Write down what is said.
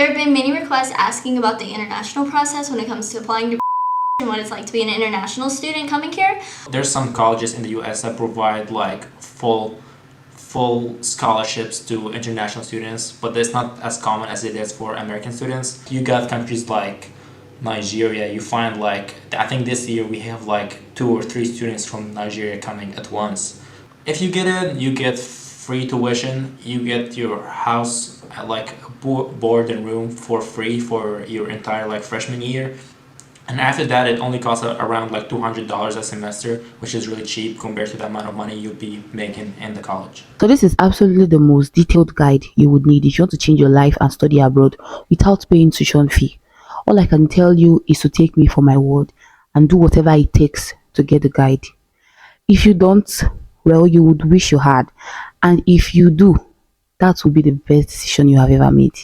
There have been many requests asking about the international process when it comes to applying to and what it's like to be an international student coming here. There's some colleges in the US that provide like full scholarships to international students, but it's not as common as it is for American students. You got countries like Nigeria. You find like, I think this year we have like 2 or 3 students from Nigeria coming at once. If you get in, you get free tuition, you get your house, like board and room for free for your entire like freshman year. And after that, it only costs around like $200 a semester, which is really cheap compared to the amount of money you'd be making in the college. So this is absolutely the most detailed guide you would need if you want to change your life and study abroad without paying tuition fee. All I can tell you is to take me for my word and do whatever it takes to get the guide. If you don't, well, you would wish you had. And if you do, that will be the best decision you have ever made.